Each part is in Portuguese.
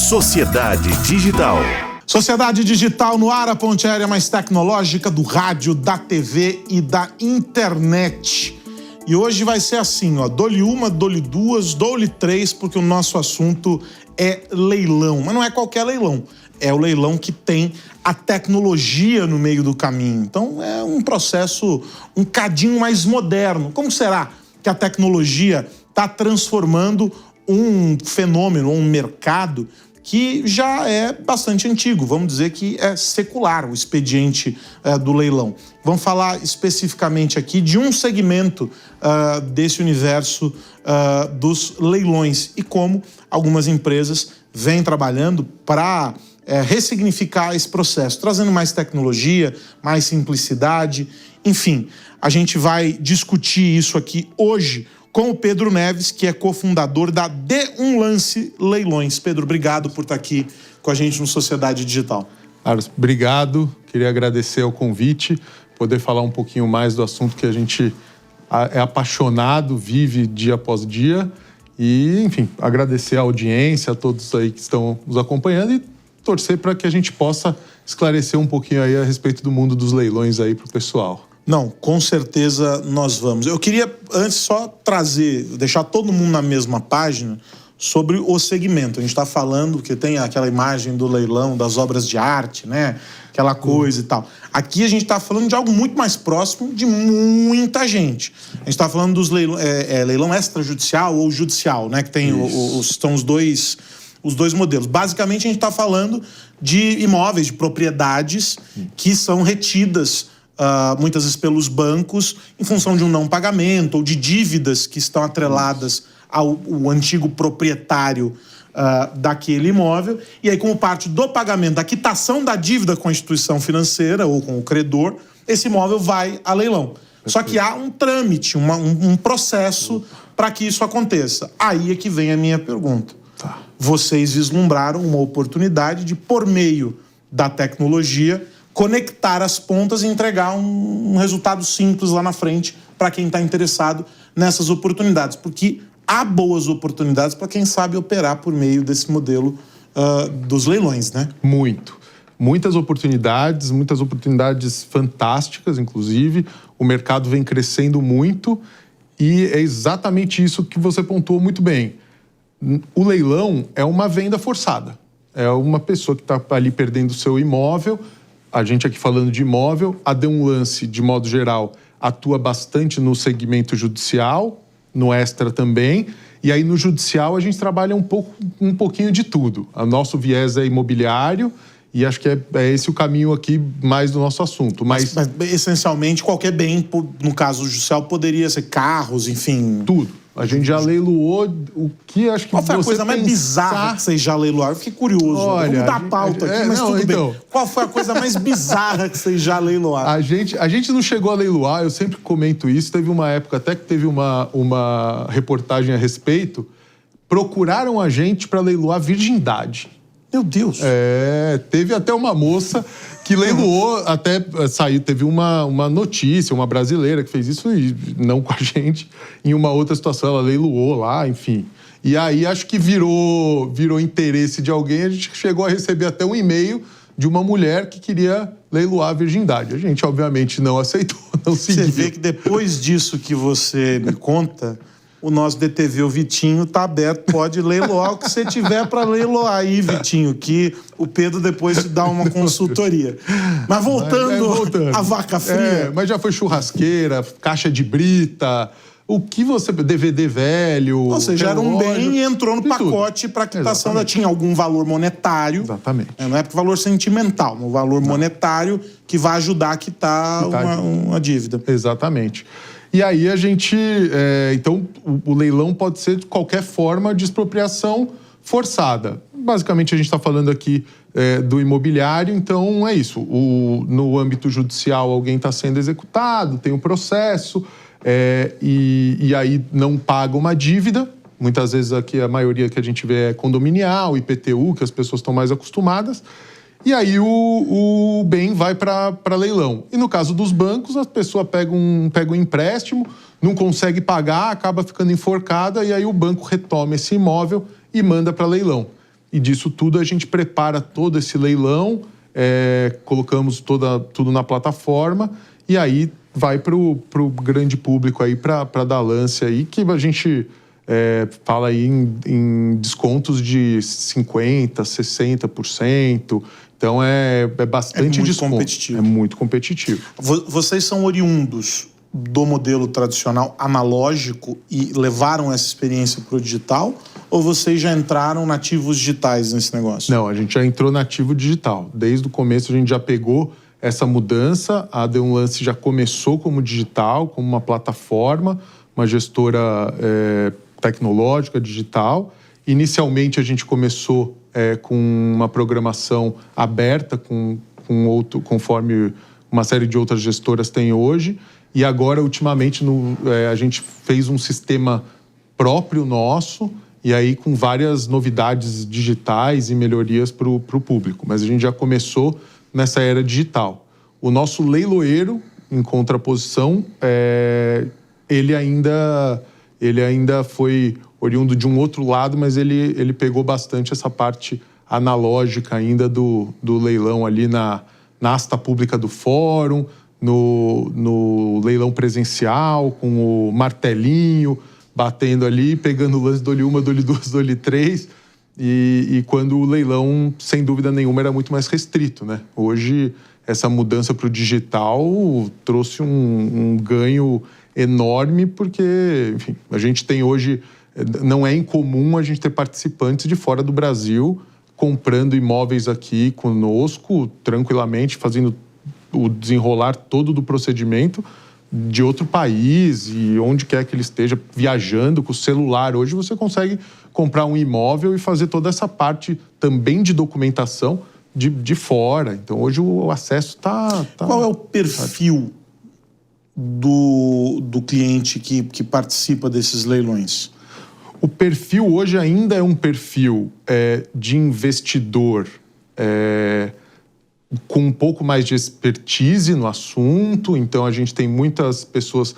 Sociedade Digital. Sociedade Digital no ar, a ponte aérea mais tecnológica do rádio, da TV e da internet. E hoje vai ser assim, ó, dou-lhe uma, dou-lhe duas, dou-lhe três, porque o nosso assunto é leilão. Mas não é qualquer leilão, é o leilão que tem a tecnologia no meio do caminho. Então é um processo um cadinho mais moderno. Como será que a tecnologia está transformando um fenômeno, um mercado que já é bastante antigo, vamos dizer que é secular o expediente do leilão. Vamos falar especificamente aqui de um segmento desse universo dos leilões e como algumas empresas vêm trabalhando para ressignificar esse processo, trazendo mais tecnologia, mais simplicidade, enfim. A gente vai discutir isso aqui hoje com o Pedro Neves, que é cofundador da D1 Lance Leilões. Pedro, obrigado por estar aqui com a gente no Sociedade Digital. Carlos, obrigado. Queria agradecer o convite, poder falar um pouquinho mais do assunto que a gente é apaixonado, vive dia após dia. E, enfim, agradecer a audiência, a todos aí que estão nos acompanhando e torcer para que a gente possa esclarecer um pouquinho aí a respeito do mundo dos leilões aí para o pessoal. Não, com certeza nós vamos. Eu queria antes só deixar todo mundo na mesma página sobre o segmento. A gente está falando que tem aquela imagem do leilão, das obras de arte, né? Aquela coisa e tal. Aqui a gente está falando de algo muito mais próximo de muita gente. A gente está falando dos leilão extrajudicial ou judicial, né? Que tem são os dois modelos. Basicamente a gente está falando de imóveis, de propriedades que são retidas muitas vezes pelos bancos, em função de um não pagamento ou de dívidas que estão atreladas ao antigo proprietário daquele imóvel. E aí, como parte do pagamento, da quitação da dívida com a instituição financeira ou com o credor, esse imóvel vai a leilão. Só que há um trâmite, um processo para que isso aconteça. Aí é que vem a minha pergunta. Vocês vislumbraram uma oportunidade de, por meio da tecnologia, conectar as pontas e entregar um resultado simples lá na frente para quem está interessado nessas oportunidades. Porque há boas oportunidades para quem sabe operar por meio desse modelo dos leilões, né? Muitas oportunidades fantásticas, inclusive. O mercado vem crescendo muito e é exatamente isso que você pontuou muito bem. O leilão é uma venda forçada. É uma pessoa que está ali perdendo o seu imóvel. A gente aqui falando de imóvel, a D1 Lance, de modo geral, atua bastante no segmento judicial, no extra também. E aí no judicial a gente trabalha um pouquinho de tudo. O nosso viés é imobiliário e acho que é esse o caminho aqui mais do nosso assunto. Mas essencialmente qualquer bem, no caso judicial, poderia ser carros, enfim... Tudo. A gente já leiloou o que acho que Qual foi a coisa mais bizarra que vocês já leiloaram? Eu fiquei curioso. Olha, vamos dar a pauta aqui, mas tudo bem. Qual foi a coisa mais bizarra que vocês já leiloaram? A gente não chegou a leiloar, eu sempre comento isso. Teve uma época até que teve uma reportagem a respeito. Procuraram a gente para leiloar virgindade. Meu Deus! Teve até uma moça que leiloou, até saiu, teve uma notícia, uma brasileira que fez isso, e não com a gente, em uma outra situação, ela leiloou lá, enfim. E aí acho que virou interesse de alguém, a gente chegou a receber até um e-mail de uma mulher que queria leiloar a virgindade. A gente, obviamente, não aceitou, não seguiu. Você vê que depois disso que você me conta... O nosso DTV, o Vitinho, tá aberto, pode leiloar o que você tiver para leiloar aí, Vitinho, que o Pedro depois te dá uma consultoria. Mas voltando à vaca fria... mas já foi churrasqueira, caixa de brita, o que você... DVD velho... Ou seja, era um bem e entrou no pacote para quitação. Tinha algum valor monetário. Exatamente. Não é valor sentimental, um valor monetário que vai ajudar a quitar uma dívida. Exatamente. E aí a gente... então, o leilão pode ser de qualquer forma de expropriação forçada. Basicamente, a gente está falando aqui do imobiliário, então é isso. No âmbito judicial, alguém está sendo executado, tem um processo, e aí não paga uma dívida. Muitas vezes aqui a maioria que a gente vê é condominial, IPTU, que as pessoas estão mais acostumadas. E aí o bem vai para leilão. E no caso dos bancos, a pessoa pega um empréstimo, não consegue pagar, acaba ficando enforcada, e aí o banco retoma esse imóvel e manda para leilão. e disso tudo a gente prepara todo esse leilão, colocamos tudo na plataforma e aí vai para o grande público aí para dar lance aí, que a gente fala aí em descontos de 50%, 60%. Então é bastante desconto. Competitivo. É muito competitivo. Vocês são oriundos do modelo tradicional analógico e levaram essa experiência para o digital? Ou vocês já entraram nativos digitais nesse negócio? Não, a gente já entrou nativo digital. Desde o começo a gente já pegou essa mudança. A De Um Lance já começou como digital, como uma plataforma, uma gestora tecnológica digital. Inicialmente a gente começou com uma programação aberta, conforme uma série de outras gestoras tem hoje. E agora, ultimamente, a gente fez um sistema próprio nosso, e aí com várias novidades digitais e melhorias para o público. Mas a gente já começou nessa era digital. O nosso leiloeiro, em contraposição, ele ainda foi oriundo de um outro lado, mas ele pegou bastante essa parte analógica ainda do leilão ali na asta pública do fórum, no leilão presencial, com o martelinho, batendo ali, pegando o lance, dole uma, dole duas, dole três. E quando o leilão, sem dúvida nenhuma, era muito mais restrito, né? Hoje, essa mudança para o digital trouxe um ganho enorme, porque, enfim, a gente tem hoje... Não é incomum a gente ter participantes de fora do Brasil comprando imóveis aqui conosco, tranquilamente, fazendo o desenrolar todo do procedimento de outro país e onde quer que ele esteja, viajando com o celular. Hoje você consegue comprar um imóvel e fazer toda essa parte também de documentação de fora. Então, hoje o acesso está... Qual é o perfil do cliente que participa desses leilões? O perfil hoje ainda é um perfil de investidor com um pouco mais de expertise no assunto. Então, a gente tem muitas pessoas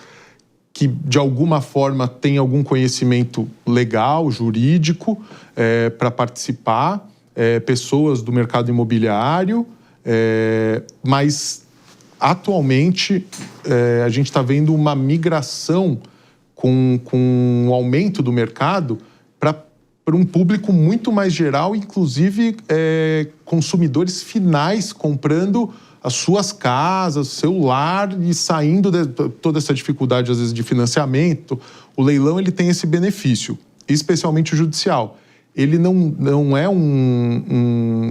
que, de alguma forma, têm algum conhecimento legal, jurídico, para participar, pessoas do mercado imobiliário, mas, atualmente, a gente está vendo uma migração com o aumento do mercado para um público muito mais geral, inclusive consumidores finais comprando as suas casas, seu lar e saindo de toda essa dificuldade, às vezes, de financiamento. O leilão ele tem esse benefício, especialmente o judicial. Ele não é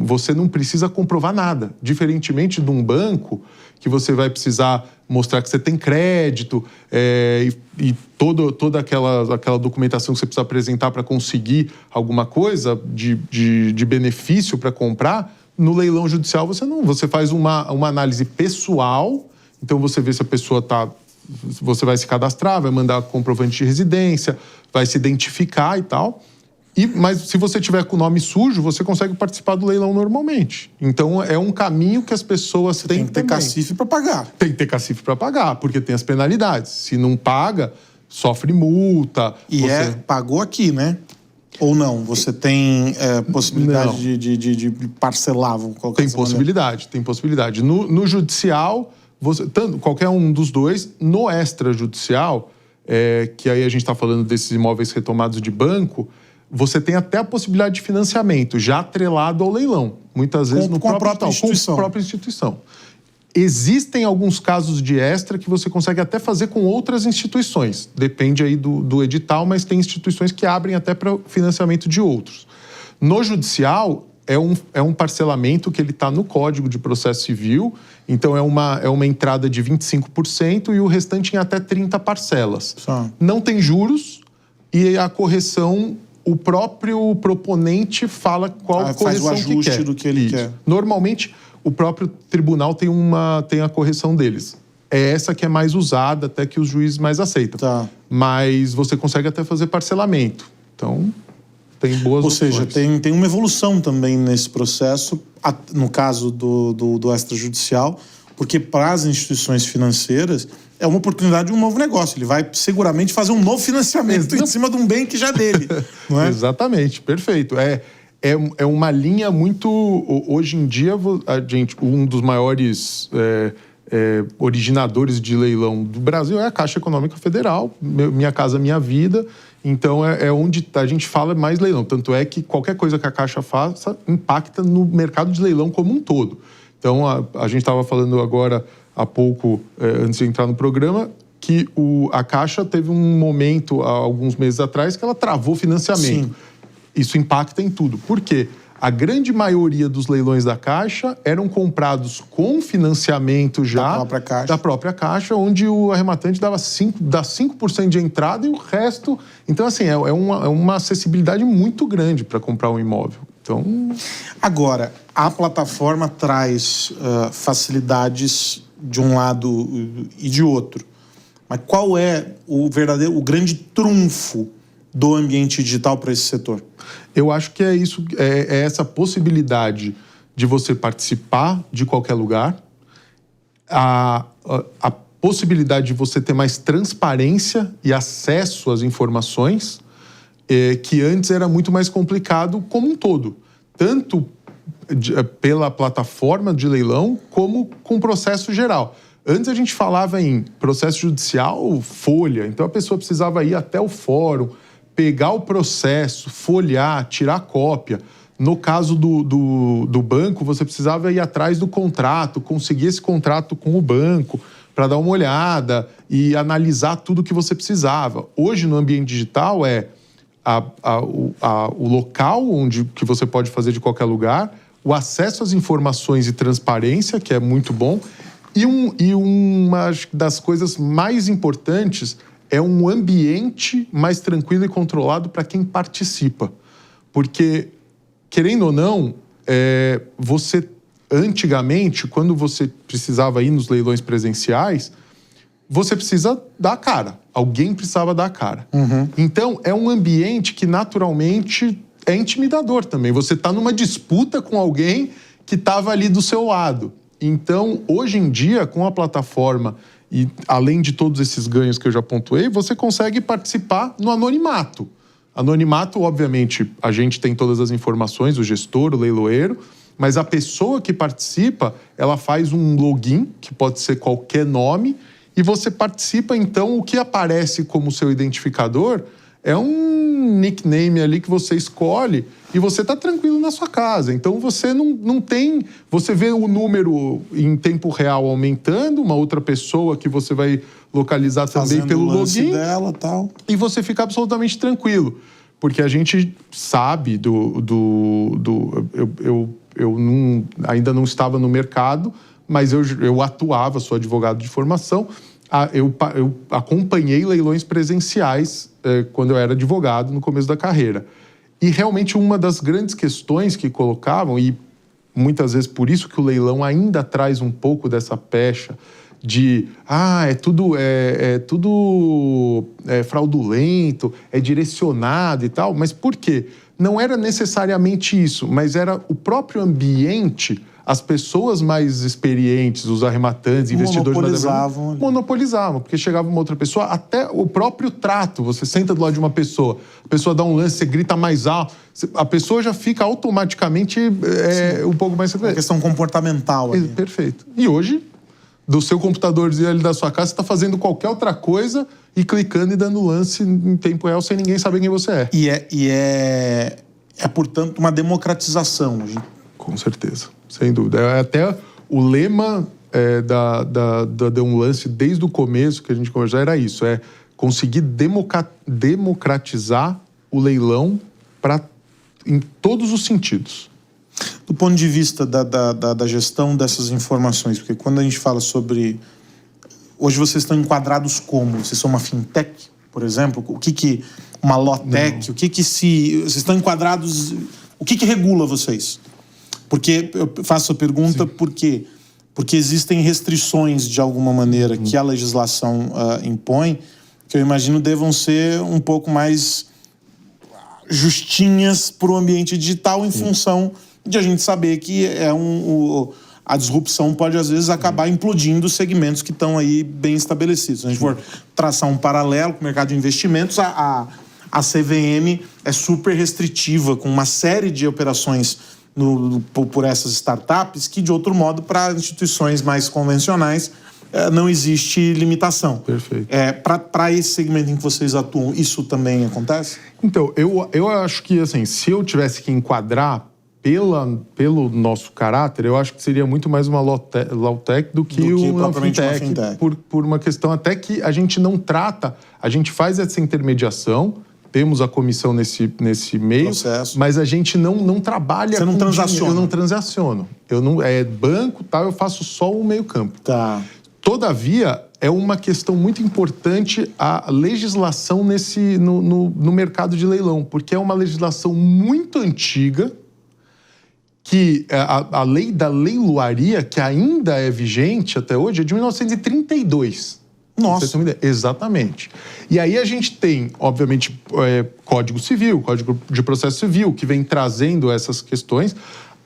você não precisa comprovar nada, diferentemente de um banco que você vai precisar mostrar que você tem crédito e toda aquela documentação que você precisa apresentar para conseguir alguma coisa de benefício para comprar. No leilão judicial você faz uma análise pessoal, então você vê se a pessoa você vai se cadastrar, vai mandar comprovante de residência, vai se identificar e tal. Mas se você tiver com o nome sujo, você consegue participar do leilão normalmente. Então, é um caminho que as pessoas têm que ter cacife para pagar. Tem que ter cacife para pagar, porque tem as penalidades. Se não paga, sofre multa. E pagou aqui, né? Ou não? Você tem possibilidade de parcelar? Vamos colocar tem possibilidade. No judicial, qualquer um dos dois. No extrajudicial, que aí a gente está falando desses imóveis retomados de banco, você tem até a possibilidade de financiamento, já atrelado ao leilão. Muitas vezes com a própria instituição. Existem alguns casos de extra que você consegue até fazer com outras instituições. Depende aí do edital, mas tem instituições que abrem até para financiamento de outros. No judicial, é um parcelamento que ele está no Código de Processo Civil, então é uma entrada de 25% e o restante em até 30 parcelas. Não tem juros e a correção... O próprio proponente fala qual correção que quer. Faz o ajuste do que ele quer. Normalmente, o próprio tribunal tem a correção deles. É essa que é mais usada, até que os juízes mais aceitam. Tá. Mas você consegue até fazer parcelamento. Então, tem boas opções. Ou seja, tem uma evolução também nesse processo, no caso do extrajudicial, porque para as instituições financeiras... é uma oportunidade de um novo negócio. Ele vai seguramente fazer um novo financiamento em cima de um bem que já é dele. Não é? Exatamente, perfeito. é uma linha muito... Hoje em dia, um dos maiores originadores de leilão do Brasil é a Caixa Econômica Federal, Minha Casa Minha Vida. Então, é onde a gente fala mais leilão. Tanto é que qualquer coisa que a Caixa faça impacta no mercado de leilão como um todo. Então, a gente estava falando agora, há pouco, antes de entrar no programa, que a Caixa teve um momento, há alguns meses atrás, que ela travou financiamento. Sim. Isso impacta em tudo. Por quê? A grande maioria dos leilões da Caixa eram comprados com financiamento já da própria Caixa, onde o arrematante dá 5% de entrada e o resto... Então, assim, é uma acessibilidade muito grande para comprar um imóvel. Então... Agora, a plataforma traz facilidades de um lado e de outro. Mas qual é o grande trunfo do ambiente digital para esse setor? Eu acho que é isso, é essa possibilidade de você participar de qualquer lugar, a possibilidade de você ter mais transparência e acesso às informações, que antes era muito mais complicado como um todo, tanto pela plataforma de leilão como com o processo geral. Antes a gente falava em processo judicial, folha, então a pessoa precisava ir até o fórum, pegar o processo, folhear, tirar cópia. No caso do banco, você precisava ir atrás do contrato, conseguir esse contrato com o banco para dar uma olhada e analisar tudo que você precisava. Hoje, no ambiente digital, o local que você pode fazer de qualquer lugar, o acesso às informações e transparência, que é muito bom, e uma das coisas mais importantes é um ambiente mais tranquilo e controlado para quem participa. Porque, querendo ou não, você, antigamente, quando você precisava ir nos leilões presenciais, você precisa dar a cara. Alguém precisava dar a cara. Uhum. Então, é um ambiente que, naturalmente, é intimidador também. Você está numa disputa com alguém que estava ali do seu lado. Então, hoje em dia, com a plataforma... E, além de todos esses ganhos que eu já pontuei, você consegue participar no anonimato. Anonimato, obviamente, a gente tem todas as informações, o gestor, o leiloeiro, mas a pessoa que participa, ela faz um login, que pode ser qualquer nome, e você participa, então, o que aparece como seu identificador é um nickname ali que você escolhe e você está tranquilo na sua casa. Então, você não tem... Você vê o número em tempo real aumentando, uma outra pessoa que você vai localizar também pelo login. Dela, tal. E você fica absolutamente tranquilo. Porque a gente sabe ainda não estava no mercado, mas eu atuava, sou advogado de formação, eu acompanhei leilões presenciais quando eu era advogado no começo da carreira. E realmente uma das grandes questões que colocavam, e muitas vezes por isso que o leilão ainda traz um pouco dessa pecha de é tudo fraudulento, é direcionado e tal, mas por quê? Não era necessariamente isso, mas era o próprio ambiente, as pessoas mais experientes, os arrematantes, investidores... Monopolizavam, porque chegava uma outra pessoa, até o próprio trato, você senta do lado de uma pessoa, a pessoa dá um lance, você grita mais alto, a pessoa já fica automaticamente um pouco mais... Uma questão comportamental ali. Perfeito. E hoje, do seu computadorzinho ali da sua casa, você está fazendo qualquer outra coisa e clicando e dando lance em tempo real sem ninguém saber quem você é. E é portanto, uma democratização. Com certeza. Sem dúvida. Até o lema da Um Lance, desde o começo que a gente conversou, era isso, conseguir democratizar o leilão em todos os sentidos. Do ponto de vista da gestão dessas informações, porque quando a gente fala sobre... Hoje vocês estão enquadrados como? Vocês são uma fintech, por exemplo? O que uma lotec? Não. Vocês estão enquadrados... O que regula vocês? Porque eu faço a pergunta porque existem restrições, de alguma maneira, que a legislação impõe, que eu imagino devam ser um pouco mais justinhas para o ambiente digital, em função de a gente saber que a disrupção pode, às vezes, acabar implodindo os segmentos que estão aí bem estabelecidos. Se a gente for traçar um paralelo com o mercado de investimentos, a a CVM é super restritiva, com uma série de operações por essas startups, que, de outro modo, para instituições mais convencionais, não existe limitação. Perfeito. Para esse segmento em que vocês atuam, isso também acontece? Então, eu acho que, assim, se eu tivesse que enquadrar pelo nosso caráter, eu acho que seria muito mais uma Lawtech do que uma fintech. Por uma questão até que a gente não trata, a gente faz essa intermediação, temos a comissão nesse meio, processo. Mas a gente não trabalha. Você não transaciona? Eu não transaciono. É banco, tal, eu faço só o meio campo. Tá. Todavia, é uma questão muito importante a legislação no mercado de leilão, porque é uma legislação muito antiga, que a lei da leiloaria, que ainda é vigente até hoje, é de 1932. Nossa. Você tem uma ideia? Exatamente. E aí a gente tem, obviamente, Código Civil, Código de Processo Civil, que vem trazendo essas questões,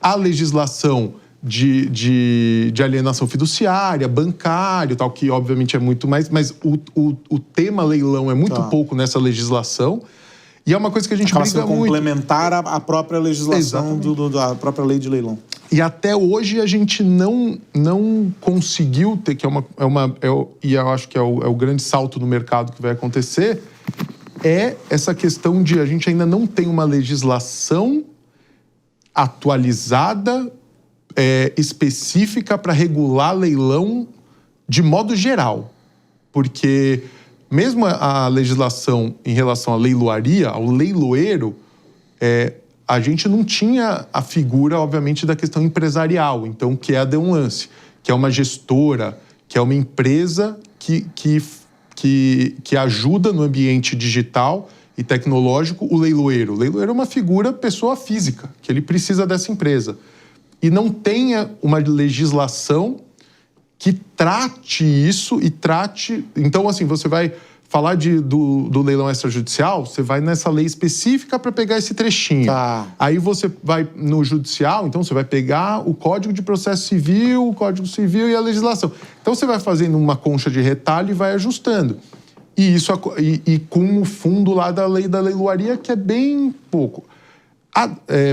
a legislação de alienação fiduciária, bancário, tal, que obviamente é muito mais, mas o tema leilão é muito pouco nessa legislação. E é uma coisa que a gente briga muito. Complementar a própria legislação da própria lei de leilão. E até hoje a gente não conseguiu ter, que e eu acho que é o grande salto no mercado que vai acontecer, é essa questão de a gente ainda não tem uma legislação atualizada, específica para regular leilão de modo geral. Porque mesmo a legislação em relação à leiloaria, ao leiloeiro, a gente não tinha a figura, obviamente, da questão empresarial, então, que é a de um lance, que é uma gestora, que é uma empresa que ajuda no ambiente digital e tecnológico o leiloeiro. O leiloeiro é uma figura, pessoa física, que ele precisa dessa empresa. E não tenha uma legislação que trate isso e trate... Então, assim, você vai falar do leilão extrajudicial, você vai nessa lei específica para pegar esse trechinho. Tá. Aí você vai no judicial, então você vai pegar o Código de Processo Civil, o Código Civil e a legislação. Então você vai fazendo uma concha de retalho e vai ajustando. E com o fundo lá da lei da leiloaria, que é bem pouco.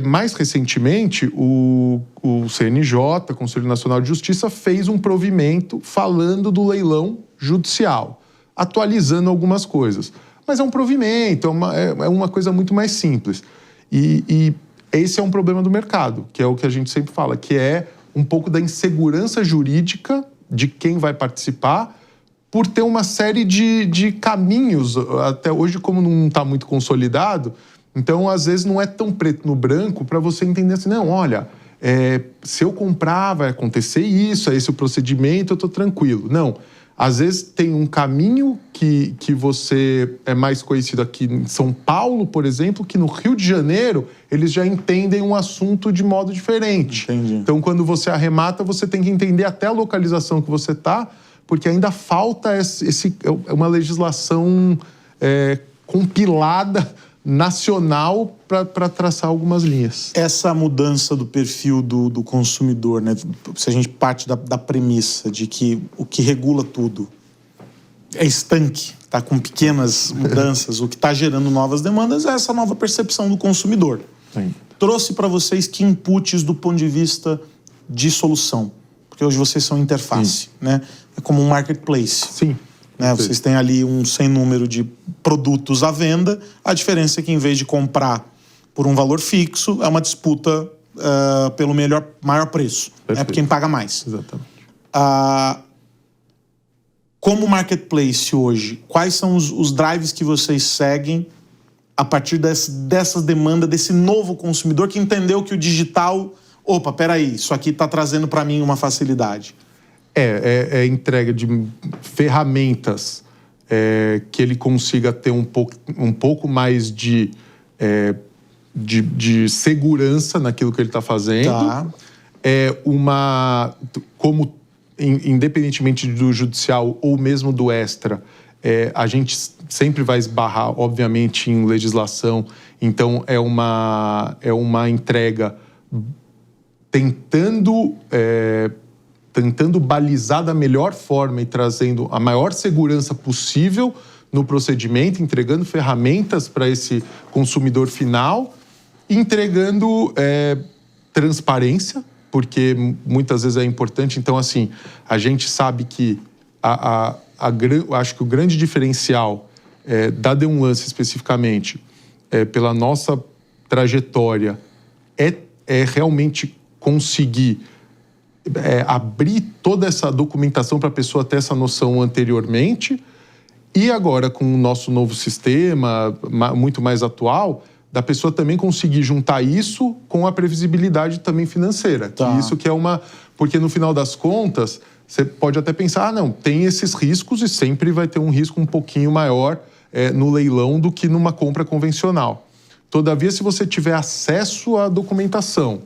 Mais recentemente, o CNJ, Conselho Nacional de Justiça, fez um provimento falando do leilão judicial, atualizando algumas coisas. Mas é um provimento, é uma coisa muito mais simples. E esse é um problema do mercado, que é o que a gente sempre fala, que é um pouco da insegurança jurídica de quem vai participar, por ter uma série de caminhos, até hoje, como não está muito consolidado. Então, às vezes, não é tão preto no branco para você entender assim, não, olha, se eu comprar, vai acontecer isso, é esse o procedimento, eu estou tranquilo. Não, às vezes tem um caminho que você é mais conhecido aqui em São Paulo, por exemplo, que no Rio de Janeiro eles já entendem um assunto de modo diferente. Entendi. Então, quando você arremata, você tem que entender até a localização que você está, porque ainda falta uma legislação compilada nacional para traçar algumas linhas. Essa mudança do perfil do consumidor, né? Se a gente parte da premissa de que o que regula tudo é estanque, tá com pequenas mudanças, o que está gerando novas demandas é essa nova percepção do consumidor. Sim. Trouxe para vocês que inputs do ponto de vista de solução? Porque hoje vocês são interface, né? É como um marketplace. Sim. Né? Vocês têm ali um sem número de produtos à venda. A diferença é que, em vez de comprar por um valor fixo, é uma disputa pelo maior preço. É por quem paga mais. Exatamente. Como marketplace hoje, quais são os drives que vocês seguem a partir dessas demandas, desse novo consumidor que entendeu que o digital... Opa, peraí, isso aqui está trazendo para mim uma facilidade. É entrega de ferramentas que ele consiga ter um pouco mais de segurança naquilo que ele está fazendo. Tá. Como independentemente do judicial ou mesmo do extra, a gente sempre vai esbarrar, obviamente, em legislação. Então, é uma entrega tentando balizar da melhor forma e trazendo a maior segurança possível no procedimento, entregando ferramentas para esse consumidor final, entregando transparência, porque muitas vezes é importante. Então, assim, a gente sabe que acho que o grande diferencial da D1 especificamente, pela nossa trajetória, é realmente conseguir abrir toda essa documentação para a pessoa ter essa noção anteriormente, e agora com o nosso novo sistema, muito mais atual, da pessoa também conseguir juntar isso com a previsibilidade também financeira. Tá. Isso que é porque no final das contas, você pode até pensar, não, tem esses riscos e sempre vai ter um risco um pouquinho maior no leilão do que numa compra convencional. Todavia, se você tiver acesso à documentação,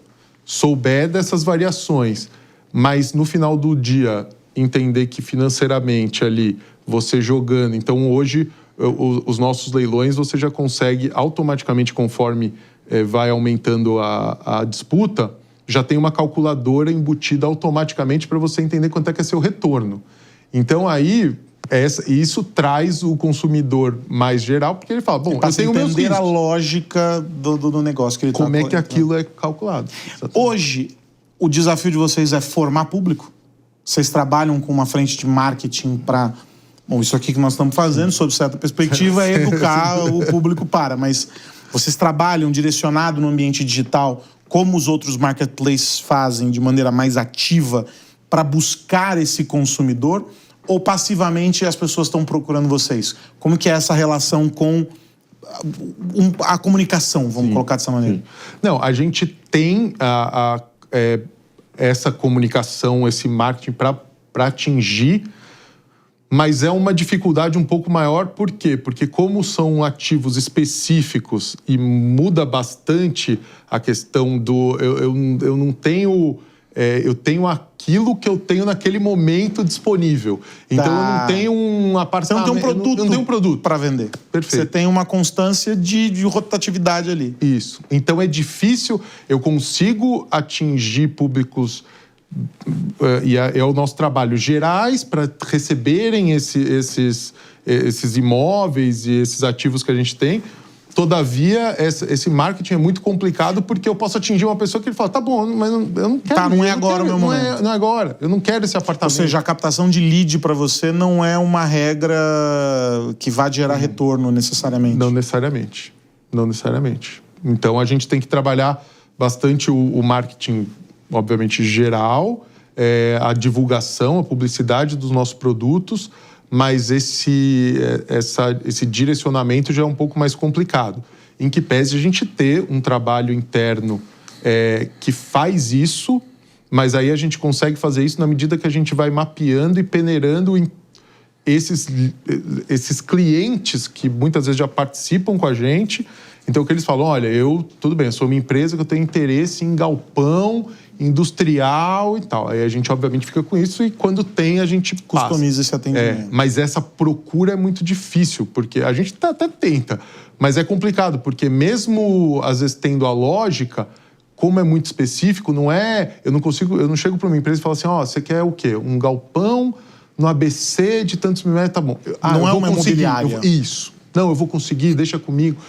souber dessas variações, mas no final do dia entender que financeiramente ali você jogando, então hoje os nossos leilões você já consegue automaticamente, conforme vai aumentando a disputa, já tem uma calculadora embutida automaticamente para você entender quanto é que é seu retorno. Então aí isso traz o consumidor mais geral, porque ele fala, bom, eu tenho meus riscos. Entender a lógica do negócio que ele está... Como é que aquilo é calculado. Exatamente. Hoje, o desafio de vocês é formar público? Vocês trabalham com uma frente de marketing para... Bom, isso aqui que nós estamos fazendo, sob certa perspectiva, é educar o público mas vocês trabalham direcionado no ambiente digital, como os outros marketplaces fazem de maneira mais ativa para buscar esse consumidor? Ou passivamente as pessoas estão procurando vocês? Como que é essa relação com a comunicação, vamos colocar dessa maneira? Sim. Não, a gente tem essa comunicação, esse marketing para atingir, mas é uma dificuldade um pouco maior. Por quê? Porque como são ativos específicos e muda bastante a questão do... Eu não tenho... eu tenho aquilo que eu tenho naquele momento disponível. Então, eu não tenho um apartamento... Você não tem um produto, eu não tenho um produto para vender. Perfeito. Você tem uma constância de rotatividade ali. Isso. Então, é difícil. Eu consigo atingir públicos... e é o nosso trabalho, gerais, para receberem esses imóveis e esses ativos que a gente tem. Todavia, esse marketing é muito complicado, porque eu posso atingir uma pessoa que ele fala, tá bom, mas eu não quero... não é agora o meu momento. Não é agora, eu não quero esse apartamento. Ou seja, a captação de lead para você não é uma regra que vai gerar retorno necessariamente. Não necessariamente. Não necessariamente. Então, a gente tem que trabalhar bastante o marketing, obviamente, geral, a divulgação, a publicidade dos nossos produtos, mas esse direcionamento já é um pouco mais complicado. Em que pese a gente ter um trabalho interno que faz isso, mas aí a gente consegue fazer isso na medida que a gente vai mapeando e peneirando esses clientes que muitas vezes já participam com a gente. Então, o que eles falam, olha, tudo bem, eu sou uma empresa que eu tenho interesse em galpão, industrial e tal. Aí a gente, obviamente, fica com isso e quando tem, a gente customiza esse atendimento. Mas essa procura é muito difícil, porque a gente até tenta, mas é complicado, porque mesmo, às vezes, tendo a lógica, como é muito específico, eu não chego para uma empresa e falo assim, você quer o quê? Um galpão no ABC de tantos mil metros, tá bom. Não é uma imobiliária. Isso. Não, eu vou conseguir, deixa comigo.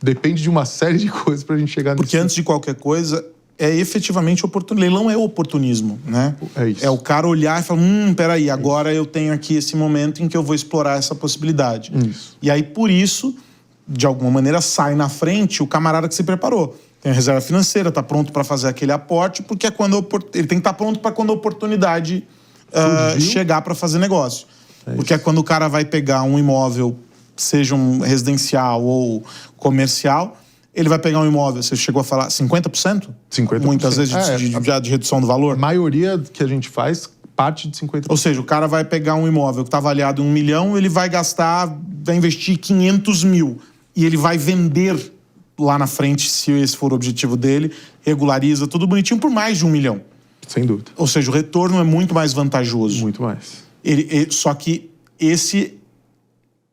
Depende de uma série de coisas para a gente chegar nisso. Porque antes de qualquer coisa, é efetivamente oportunismo. Leilão é oportunismo, né? É isso. É o cara olhar e falar, peraí, agora eu tenho aqui esse momento em que eu vou explorar essa possibilidade. Isso. E aí, por isso, de alguma maneira, sai na frente o camarada que se preparou. Tem a reserva financeira, está pronto para fazer aquele aporte, porque ele tem que estar pronto para quando a oportunidade chegar para fazer negócio. Porque é quando o cara vai pegar um imóvel, seja um residencial ou comercial, ele vai pegar um imóvel, você chegou a falar 50%? 50%. Muitas vezes de redução do valor? A maioria que a gente faz parte de 50%. Ou seja, o cara vai pegar um imóvel que está avaliado em 1 milhão, ele vai investir 500 mil. E ele vai vender lá na frente, se esse for o objetivo dele, regulariza tudo bonitinho por mais de 1 milhão. Sem dúvida. Ou seja, o retorno é muito mais vantajoso. Muito mais. Só que esse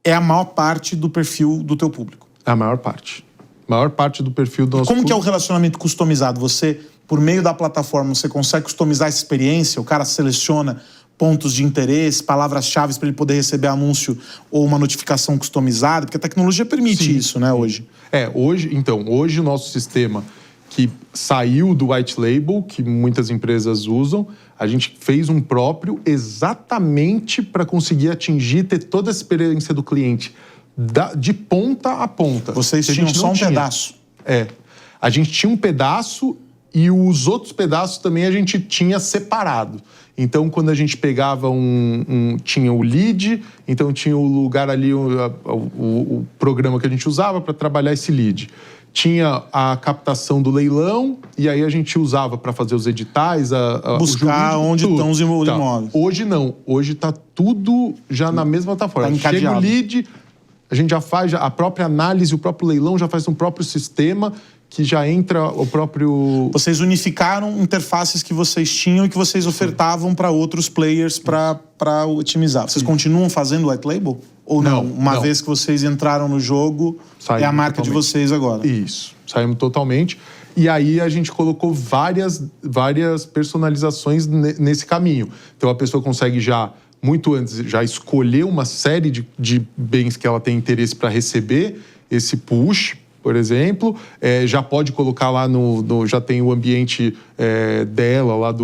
é a maior parte do perfil do teu público. A maior parte. A maior parte do perfil do nosso Como público. que é o relacionamento customizado? Você, por meio da plataforma, você consegue customizar essa experiência? O cara seleciona pontos de interesse, palavras-chave para ele poder receber anúncio ou uma notificação customizada? Porque a tecnologia permite isso, né, hoje. Hoje o nosso sistema que saiu do white label, que muitas empresas usam, a gente fez um próprio exatamente para conseguir atingir, ter toda a experiência do cliente de ponta a ponta. Vocês tinham só um pedaço. A gente tinha um pedaço e os outros pedaços também a gente tinha separado. Então, quando a gente pegava tinha o lead, então tinha o lugar ali, o programa que a gente usava para trabalhar esse lead. Tinha a captação do leilão, e aí a gente usava para fazer os editais, buscar jurídico, onde estão os imóveis. Hoje não. Hoje está tudo já na mesma plataforma. Chega o lead, a gente já faz a própria análise, o próprio leilão já faz um próprio sistema que já entra o próprio... Vocês unificaram interfaces que vocês tinham e que vocês ofertavam para outros players para otimizar. Vocês continuam fazendo white label? Ou não? Uma vez que vocês entraram no jogo, é a marca de vocês agora? Isso, saímos totalmente. E aí a gente colocou várias personalizações nesse caminho. Então a pessoa consegue já, muito antes, já escolher uma série de bens que ela tem interesse para receber esse push, por exemplo, já pode colocar lá já tem o ambiente dela lá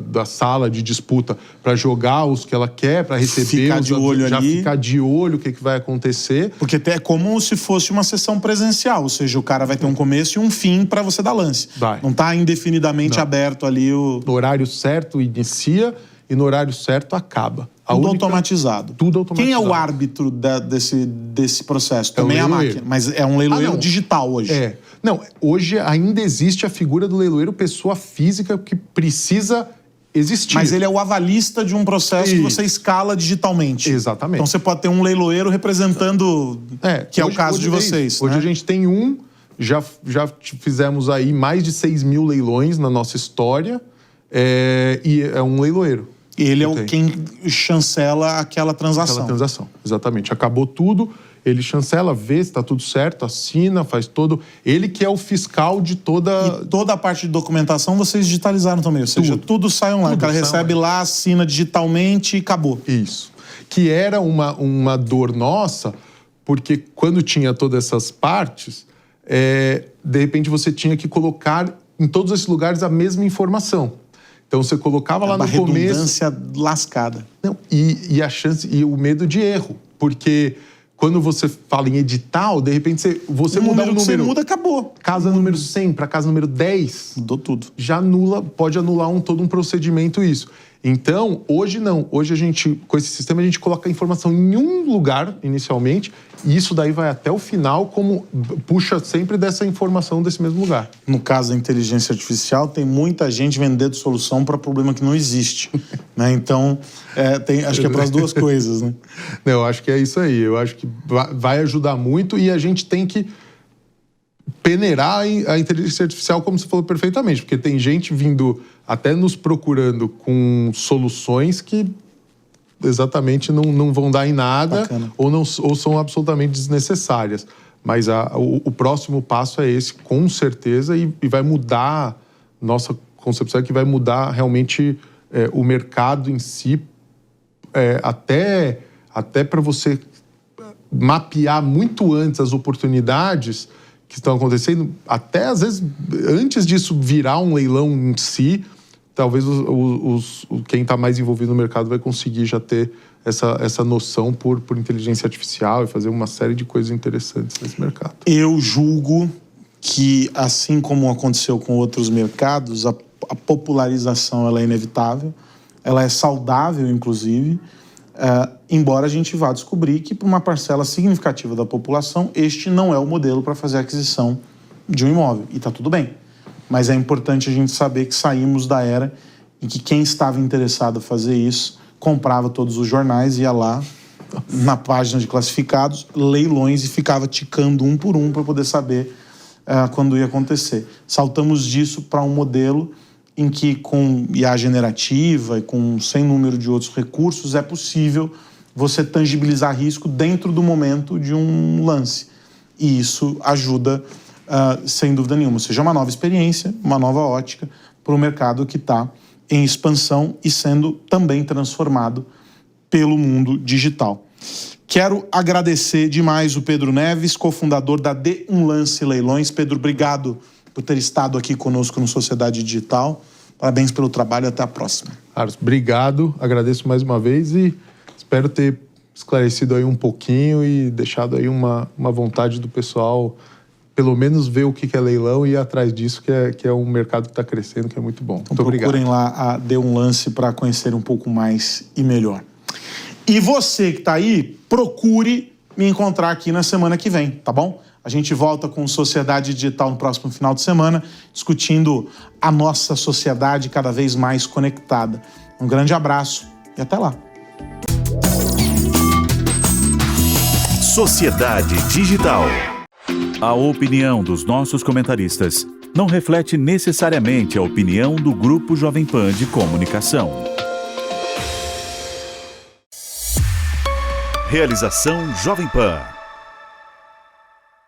da sala de disputa para jogar os que ela quer, para receber, ficar de olho já ali. Ficar de olho o que vai acontecer. Porque até é como se fosse uma sessão presencial, ou seja, o cara vai ter um começo e um fim para você dar lance. Não está indefinidamente aberto ali No horário certo inicia e no horário certo acaba. Tudo automatizado. Tudo automatizado. Quem é o árbitro desse processo? Também é a máquina, mas é um leiloeiro digital hoje. Não, hoje ainda existe a figura do leiloeiro, pessoa física que precisa existir. Mas ele é o avalista de um processo que você escala digitalmente. Exatamente. Então você pode ter um leiloeiro representando, que é o caso de vocês. Hoje a gente tem já fizemos aí mais de 6 mil leilões na nossa história, e é um leiloeiro. Ele é quem chancela aquela transação. Aquela transação, exatamente. Acabou tudo, ele chancela, vê se está tudo certo, assina, faz todo... Ele que é o fiscal de toda... E toda a parte de documentação vocês digitalizaram também, ou seja, tudo sai online. O cara recebe lá, assina digitalmente e acabou. Isso. Que era uma dor nossa, porque quando tinha todas essas partes, de repente você tinha que colocar em todos esses lugares a mesma informação. Então você colocava lá no começo... Uma redundância lascada. Não, e a chance, e o medo de erro. Porque quando você fala em edital, de repente você muda um número. Você muda, acabou. Casa número 100 para casa número 10. Mudou tudo. Já pode anular todo um procedimento isso. Então, hoje não. Hoje a gente, com esse sistema, a gente coloca a informação em um lugar, inicialmente, e isso daí vai até o final, como puxa sempre dessa informação desse mesmo lugar. No caso da inteligência artificial, tem muita gente vendendo solução para problema que não existe. Né? Então, acho que é para as duas coisas. Né? Não, eu acho que é isso aí. Eu acho que vai ajudar muito e a gente tem que peneirar a inteligência artificial, como você falou perfeitamente, porque tem gente vindo até nos procurando com soluções que exatamente não vão dar em nada ou são absolutamente desnecessárias. Mas o próximo passo é esse, com certeza, e vai mudar, nossa concepção é que vai mudar realmente o mercado em si, até para você mapear muito antes as oportunidades que estão acontecendo, até às vezes, antes disso virar um leilão em si, talvez quem está mais envolvido no mercado vai conseguir já ter essa noção por inteligência artificial e fazer uma série de coisas interessantes nesse mercado. Eu julgo que, assim como aconteceu com outros mercados, a popularização ela é inevitável, ela é saudável, inclusive, embora a gente vá descobrir que, para uma parcela significativa da população, este não é o modelo para fazer a aquisição de um imóvel. E está tudo bem. Mas é importante a gente saber que saímos da era em que quem estava interessado em fazer isso comprava todos os jornais, ia lá na página de classificados, leilões, e ficava ticando um por um para poder saber quando ia acontecer. Saltamos disso para um modelo em que, com IA generativa e com sem número de outros recursos, é possível você tangibilizar risco dentro do momento de um lance. E isso ajuda, sem dúvida nenhuma. Ou seja, uma nova experiência, uma nova ótica para o mercado que está em expansão e sendo também transformado pelo mundo digital. Quero agradecer demais o Pedro Neves, cofundador da Dê um Lance Leilões. Pedro, obrigado por ter estado aqui conosco no Sociedade Digital. Parabéns pelo trabalho e até a próxima. Carlos, obrigado, agradeço mais uma vez e espero ter esclarecido aí um pouquinho e deixado aí uma vontade do pessoal, pelo menos ver o que é leilão e ir atrás disso, que é um mercado que está crescendo, que é muito bom. Então, muito obrigado. Procurem lá a Dê um Lance para conhecer um pouco mais e melhor. E você que está aí, procure me encontrar aqui na semana que vem, tá bom? A gente volta com Sociedade Digital no próximo final de semana, discutindo a nossa sociedade cada vez mais conectada. Um grande abraço e até lá. Sociedade Digital. A opinião dos nossos comentaristas não reflete necessariamente a opinião do Grupo Jovem Pan de Comunicação. Realização Jovem Pan.